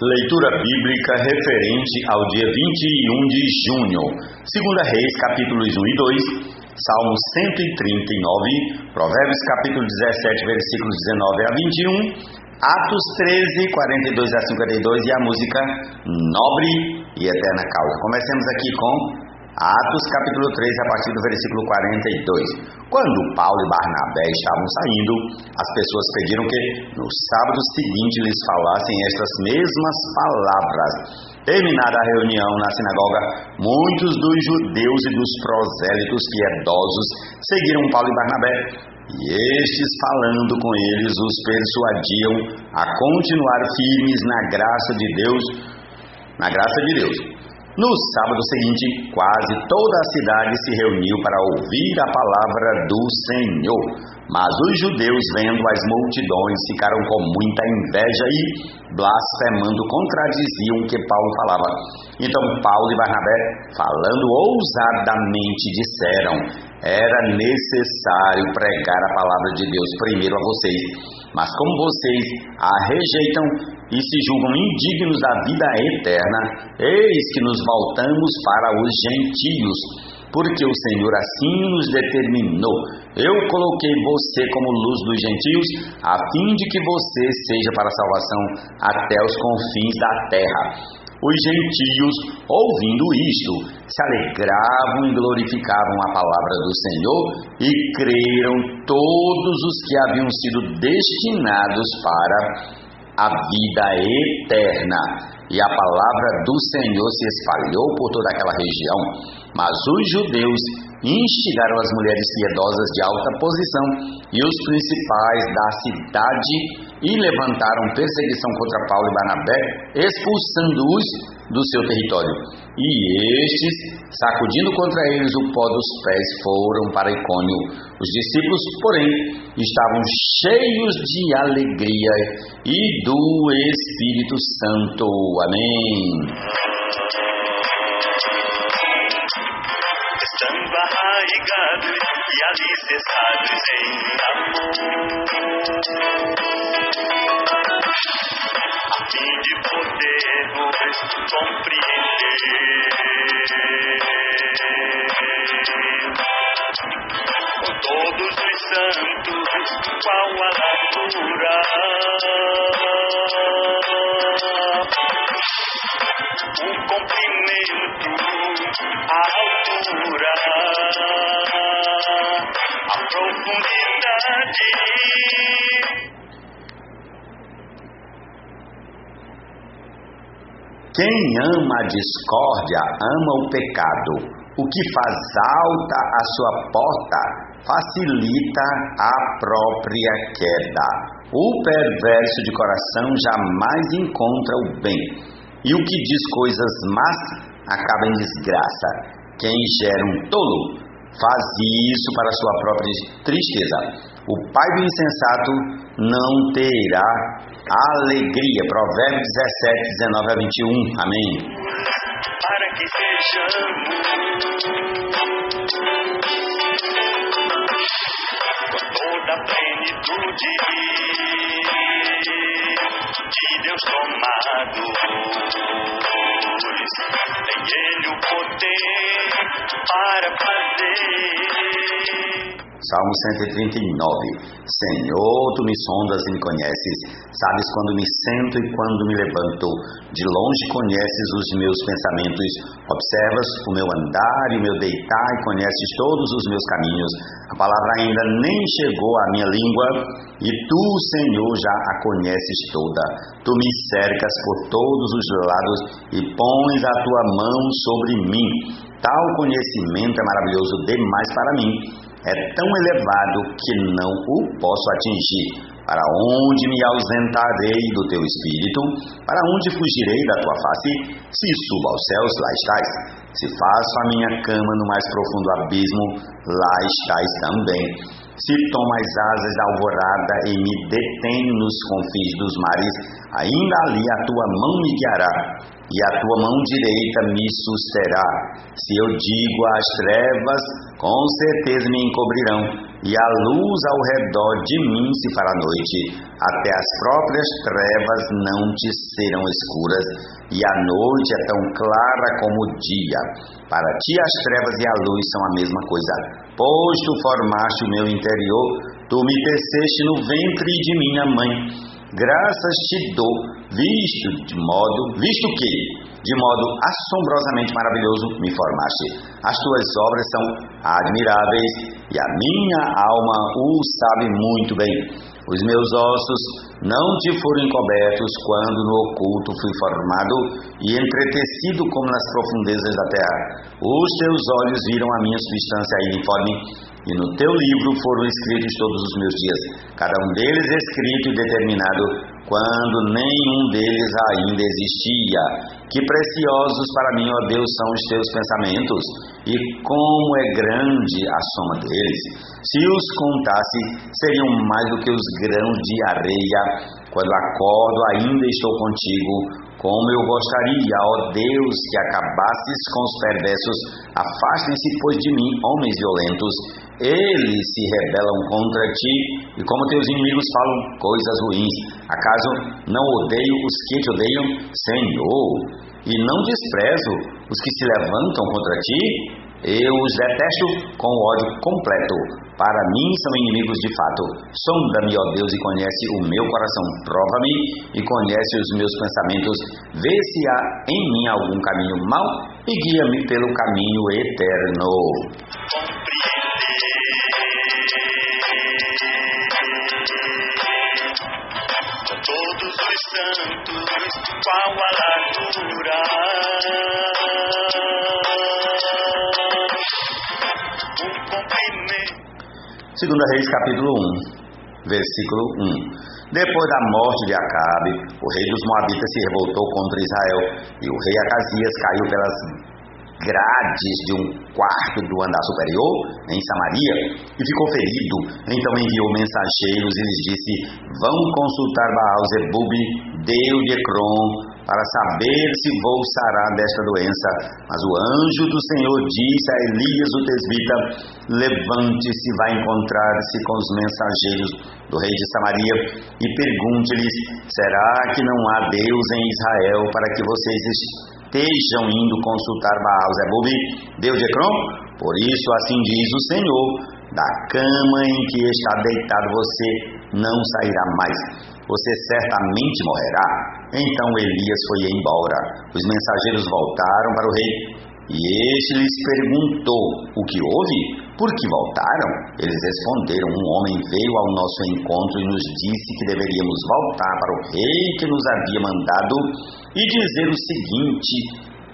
Leitura bíblica referente ao dia 21 de junho, 2 Reis, capítulos 1 e 2, Salmo 139, Provérbios capítulo 17, versículos 19 a 21, Atos 13, 42 a 52 e a música Nobre e Eterna Causa. Comecemos aqui com Atos capítulo 13, a partir do versículo 42. Quando Paulo e Barnabé estavam saindo, as pessoas pediram que no sábado seguinte lhes falassem estas mesmas palavras. Terminada a reunião na sinagoga, muitos dos judeus e dos prosélitos piedosos seguiram Paulo e Barnabé, e estes, falando com eles, os persuadiam a continuar firmes na graça de Deus. No sábado seguinte, quase toda a cidade se reuniu para ouvir a palavra do Senhor. Mas os judeus, vendo as multidões, ficaram com muita inveja e, blasfemando, contradiziam o que Paulo falava. Então Paulo e Barnabé, falando ousadamente, disseram: era necessário pregar a palavra de Deus primeiro a vocês. Mas como vocês a rejeitam e se julgam indignos da vida eterna, eis que nos voltamos para os gentios, porque o Senhor assim nos determinou. Eu coloquei você como luz dos gentios, a fim de que você seja para a salvação até os confins da terra. Os gentios, ouvindo isto, se alegravam e glorificavam a palavra do Senhor, e creram todos os que haviam sido destinados para a vida eterna. E a palavra do Senhor se espalhou por toda aquela região. Mas os judeus instigaram as mulheres piedosas de alta posição e os principais da cidade e levantaram perseguição contra Paulo e Barnabé, expulsando-os do seu território. E estes, sacudindo contra eles o pó dos pés, foram para Icônio. Os discípulos, porém, estavam cheios de alegria e do Espírito Santo. Amém. Estando arraigados e alicerçados em amor, a fim de podermos compreender com todos os santos qual a largura, o comprimento, a altura, a profundidade. Quem ama a discórdia, ama o pecado. O que faz alta a sua porta, facilita a própria queda. O perverso de coração jamais encontra o bem, e o que diz coisas más acaba em desgraça. Quem gera um tolo faz isso para sua própria tristeza. O pai do insensato não terá alegria. Provérbios 17, 19 a 21. Amém. Para que sejamos com toda a plenitude de Deus tomados, tem Ele o poder para fazer. Salmo 139. Senhor, tu me sondas e me conheces, sabes quando me sento e quando me levanto, de longe conheces os meus pensamentos, observas o meu andar e o meu deitar e conheces todos os meus caminhos. A palavra ainda nem chegou à minha língua, e tu, Senhor, já a conheces toda. Tu me cercas por todos os lados e pões a tua mão sobre mim. Tal conhecimento é maravilhoso demais para mim. É tão elevado que não o posso atingir. Para onde me ausentarei do teu espírito? Para onde fugirei da tua face? Se subo aos céus, lá estás. Se faço a minha cama no mais profundo abismo, lá estás também. Se tomo as asas da alvorada e me detenho nos confins dos mares, ainda ali a tua mão me guiará, e a tua mão direita me susterá. Se eu digo às trevas, com certeza me encobrirão, e a luz ao redor de mim se fará noite, até as próprias trevas não te serão escuras, e a noite é tão clara como o dia. Para ti as trevas e a luz são a mesma coisa, pois tu formaste o meu interior, tu me teceste no ventre de minha mãe. Graças te dou, visto que, de modo assombrosamente maravilhoso, me formaste. As tuas obras são admiráveis, e a minha alma o sabe muito bem. Os meus ossos não te foram encobertos quando no oculto fui formado e entretecido como nas profundezas da terra. Os teus olhos viram a minha substância informe, e no teu livro foram escritos todos os meus dias, cada um deles escrito e determinado, quando nenhum deles ainda existia. Que preciosos para mim, ó Deus, são os teus pensamentos, e como é grande a soma deles. Se os contasse, seriam mais do que os grãos de areia. Quando acordo, ainda estou contigo. Como eu gostaria, ó Deus, que acabasses com os perversos. Afastem-se, pois, de mim, homens violentos. Eles se rebelam contra ti, e como teus inimigos falam coisas ruins. Acaso não odeio os que te odeiam, Senhor? E não desprezo os que se levantam contra ti? Eu os detesto com ódio completo. Para mim são inimigos de fato. Sonda-me, ó Deus, e conhece o meu coração. Prova-me e conhece os meus pensamentos. Vê se há em mim algum caminho mau e guia-me pelo caminho eterno. Todos os santos, qual a largura, o comprimento. 2 Reis, capítulo 1, versículo 1. Depois da morte de Acabe, o rei dos Moabitas se revoltou contra Israel, e o rei Acasias caiu pelas grades de um quarto do andar superior em Samaria e ficou ferido. Então enviou mensageiros e lhes disse: vão consultar Baal-zebub, deus de Ecrom, para saber se vou sarar desta doença. Mas o anjo do Senhor disse a Elias o tesbita: levante-se, vá encontrar-se com os mensageiros do rei de Samaria e pergunte-lhes: será que não há Deus em Israel para que vocês estejam indo consultar Baal-zebub, deus de Ecrom? Por isso assim diz o Senhor: da cama em que está deitado você não sairá mais, você certamente morrerá. Então Elias foi embora. Os mensageiros voltaram para o rei, e este lhes perguntou: o que houve? Por que voltaram? Eles responderam: um homem veio ao nosso encontro e nos disse que deveríamos voltar para o rei que nos havia mandado e dizer o seguinte: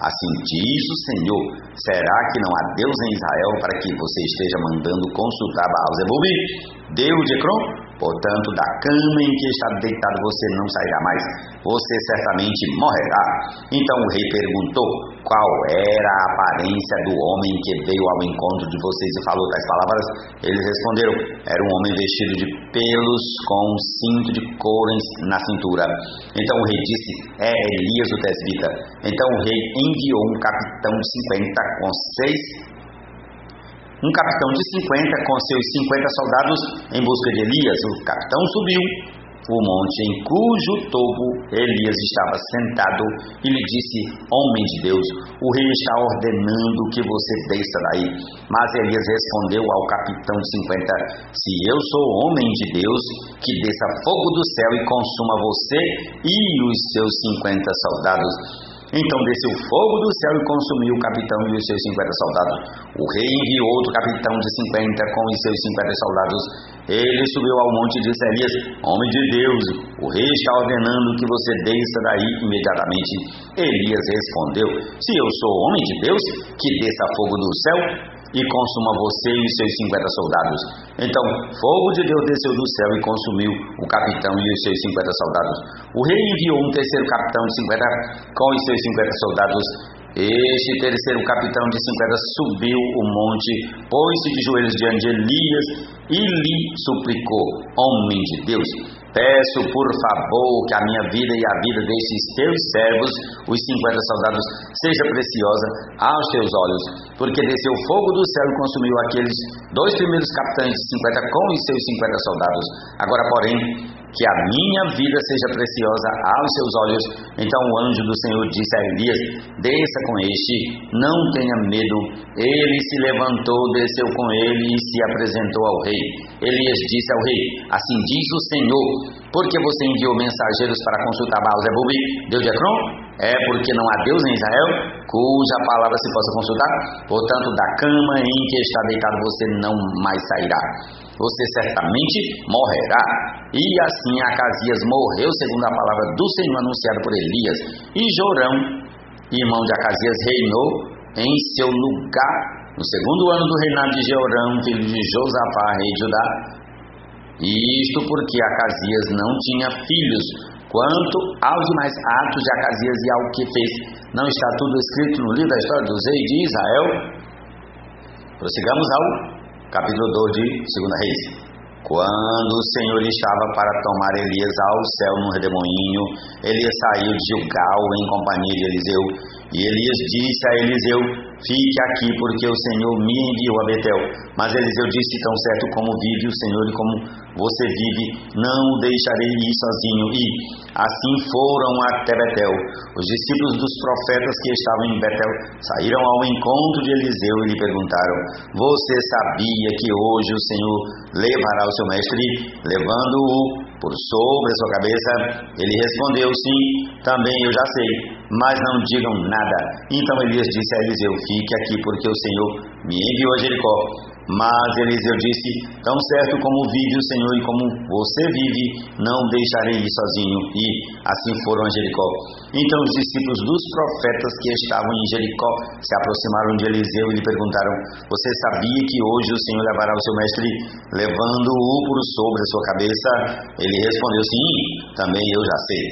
assim diz o Senhor, será que não há Deus em Israel para que você esteja mandando consultar Baal-zebub, deus de Ecrom? Portanto, da cama em que está deitado você não sairá mais, você certamente morrerá. Então o rei perguntou: qual era a aparência do homem que veio ao encontro de vocês e falou tais palavras? Eles responderam: era um homem vestido de pelos com um cinto de couro na cintura. Então o rei disse: é Elias o tesbita. Então o rei enviou um capitão de 50 com seus 50 soldados em busca de Elias. O capitão subiu o monte em cujo topo Elias estava sentado e lhe disse: homem de Deus, o rei está ordenando que você desça daí. Mas Elias respondeu ao capitão de 50: se eu sou homem de Deus, que desça fogo do céu e consuma você e os seus 50 soldados. Então desceu o fogo do céu e consumiu o capitão e os seus 50 soldados. O rei enviou outro capitão de 50 com os seus 50 soldados. Ele subiu ao monte e disse a Elias: homem de Deus, o rei está ordenando que você desça daí imediatamente. Elias respondeu: se eu sou homem de Deus, que desça fogo do céu e consuma você e os seus 50 soldados. Então fogo de Deus desceu do céu e consumiu o capitão e os seus 50 soldados. O rei enviou um terceiro capitão de 50 com os seus 50 soldados. Este terceiro capitão de 50 subiu o monte, pôs-se de joelhos diante de Elias e lhe suplicou: homem de Deus, peço por favor que a minha vida e a vida destes teus servos, os 50 soldados, seja preciosa aos teus olhos, porque desceu fogo do céu e consumiu aqueles 2 primeiros capitães de 50 com os seus 50 soldados. Agora, porém, que a minha vida seja preciosa aos seus olhos. Então o anjo do Senhor disse a Elias: desça com este, não tenha medo. Ele se levantou, desceu com ele e se apresentou ao rei. Elias disse ao rei: assim diz o Senhor, porque você enviou mensageiros para consultar Baal-zebub, Deus de Ecrom? É porque não há Deus em Israel, cuja palavra se possa consultar? Portanto, da cama em que está deitado você não mais sairá. Você certamente morrerá. E assim Acasias morreu segundo a palavra do Senhor anunciada por Elias. E Jorão, irmão de Acasias, reinou em seu lugar no 2º ano do reinado de Jeorão, filho de Josafá, rei de Judá. Isto porque Acasias não tinha filhos. Quanto aos demais atos de Acasias e ao que fez, não está tudo escrito no livro da história dos reis de Israel? Prossigamos ao capítulo 2 de 2 Reis. Quando o Senhor estava para tomar Elias ao céu no redemoinho, Elias saiu de Gilgal em companhia de Eliseu. E Elias disse a Eliseu: fique aqui, porque o Senhor me enviou a Betel. Mas Eliseu disse: tão certo como vive o Senhor e como você vive, não o deixarei ir sozinho. E assim foram até Betel. Os discípulos dos profetas que estavam em Betel saíram ao encontro de Eliseu e lhe perguntaram: você sabia que hoje o Senhor levará o seu mestre, levando-o por sobre a sua cabeça? Ele respondeu: sim, também eu já sei, mas não digam nada. Então Elias disse a Eliseu: fique aqui, porque o Senhor me enviou a Jericó. Mas Eliseu disse: tão certo como vive o Senhor e como você vive, não deixarei ir sozinho. E assim foram a Jericó. Então os discípulos dos profetas que estavam em Jericó se aproximaram de Eliseu e lhe perguntaram: você sabia que hoje o Senhor levará o seu mestre, levando-o por sobre a sua cabeça? Ele respondeu: sim, também eu já sei,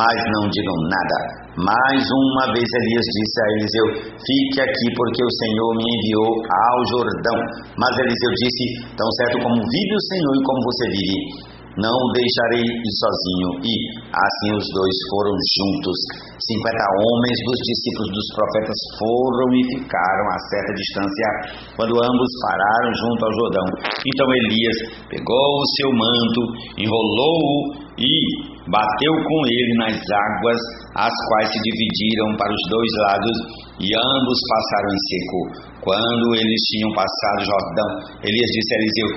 mas não digam nada. Mais uma vez Elias disse a Eliseu: fique aqui, porque o Senhor me enviou ao Jordão. Mas Eliseu disse: tão certo como vive o Senhor e como você vive, não o deixarei ir sozinho. E assim os dois foram juntos. 50 homens dos discípulos dos profetas foram e ficaram a certa distância, quando ambos pararam junto ao Jordão. Então Elias pegou o seu manto, enrolou-o e bateu com ele nas águas, as quais se dividiram para os 2 lados, e ambos passaram em seco. Quando eles tinham passado o Jordão, Elias disse a Eliseu: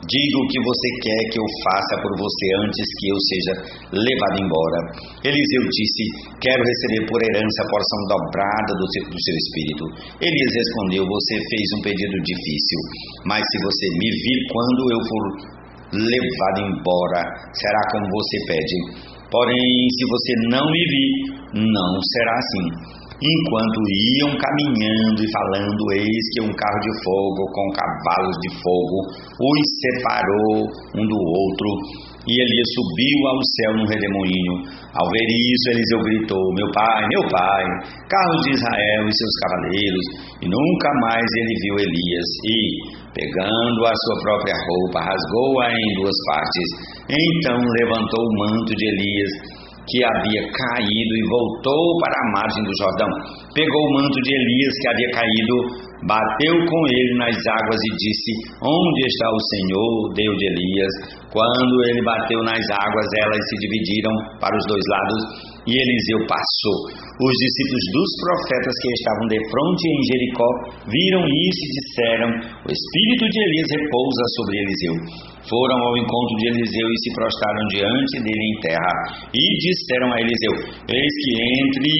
diga o que você quer que eu faça por você antes que eu seja levado embora. Eliseu disse: quero receber por herança a porção dobrada do seu espírito. Elias respondeu: você fez um pedido difícil, mas se você me vir quando eu for levado embora, será como você pede. Porém, se você não me vir, não será assim. Enquanto iam caminhando e falando, eis que um carro de fogo com cavalos de fogo os separou um do outro, e Elias subiu ao céu no redemoinho. Ao ver isso, Eliseu gritou: meu pai, carro de Israel e seus cavaleiros. E nunca mais ele viu Elias. E, pegando a sua própria roupa, rasgou-a em 2 partes. Então levantou o manto de Elias, que havia caído, e voltou para a margem do Jordão. Pegou o manto de Elias que havia caído, bateu com ele nas águas e disse: onde está o Senhor, Deus de Elias? Quando ele bateu nas águas, elas se dividiram para os 2 lados, e Eliseu passou. Os discípulos dos profetas que estavam defronte em Jericó viram isso e disseram: o espírito de Elias repousa sobre Eliseu. Foram ao encontro de Eliseu e se prostraram diante dele em terra, e disseram a Eliseu: eis que entre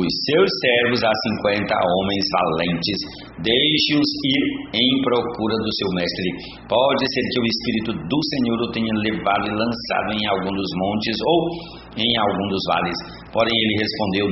os seus servos há 50 homens valentes, deixe-os ir em procura do seu mestre. Pode ser que o Espírito do Senhor o tenha levado e lançado em algum dos montes ou em algum dos vales. Porém ele respondeu: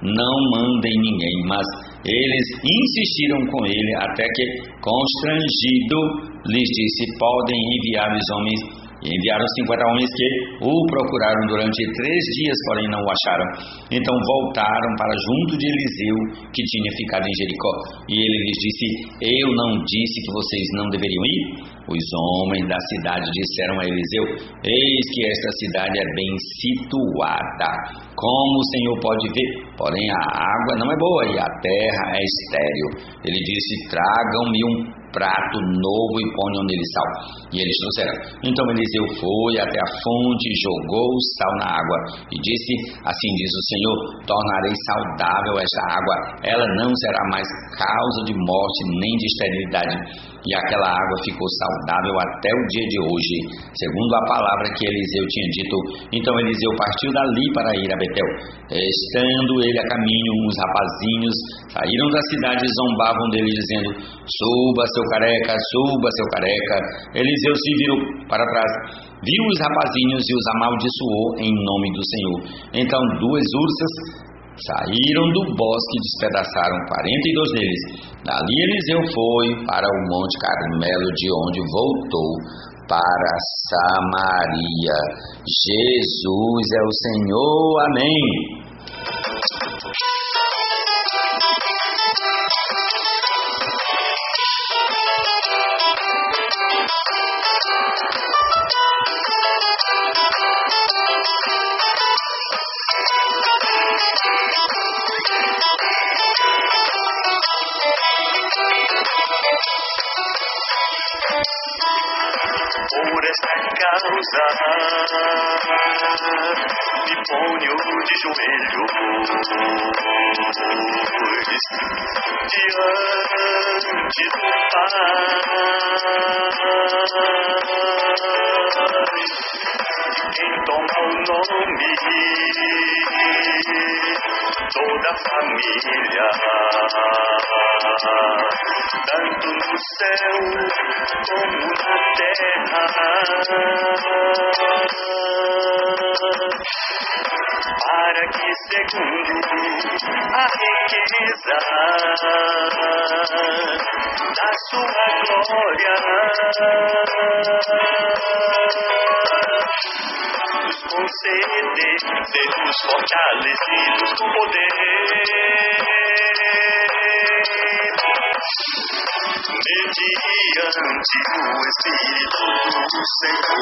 não mandem ninguém. Mas eles insistiram com ele, até que, constrangido, lhes disse: podem enviar os homens. E enviaram 50 homens que o procuraram durante 3 dias, porém não o acharam. Então voltaram para junto de Eliseu, que tinha ficado em Jericó. E ele lhes disse: eu não disse que vocês não deveriam ir? Os homens da cidade disseram a Eliseu: eis que esta cidade é bem situada, como o Senhor pode ver, porém a água não é boa e a terra é estéril. Ele disse: tragam-me um prato novo e ponham nele sal. E eles trouxeram. Então Eliseu foi até a fonte e jogou o sal na água e disse: assim diz o Senhor, tornarei saudável esta água, ela não será mais causa de morte nem de esterilidade. E aquela água ficou saudável até o dia de hoje, segundo a palavra que Eliseu tinha dito. Então Eliseu partiu dali para ir a Betel. Estando ele a caminho, uns rapazinhos saíram da cidade e zombavam dele, dizendo: suba seu careca, suba seu careca. Eliseu se virou para trás, viu os rapazinhos e os amaldiçoou em nome do Senhor. Então 2 ursas saíram do bosque e despedaçaram 42 deles. Dali Eliseu foi para o Monte Carmelo, de onde voltou para Samaria. Jesus é o Senhor, amém. Por esta causa me ponho de joelhos diante do Pai, quem toma o nome, toda a família, tanto no céu como na terra, para que segundo a riqueza da sua glória nos conceder sermos fortalecidos com poder mediante o Espírito do Senhor.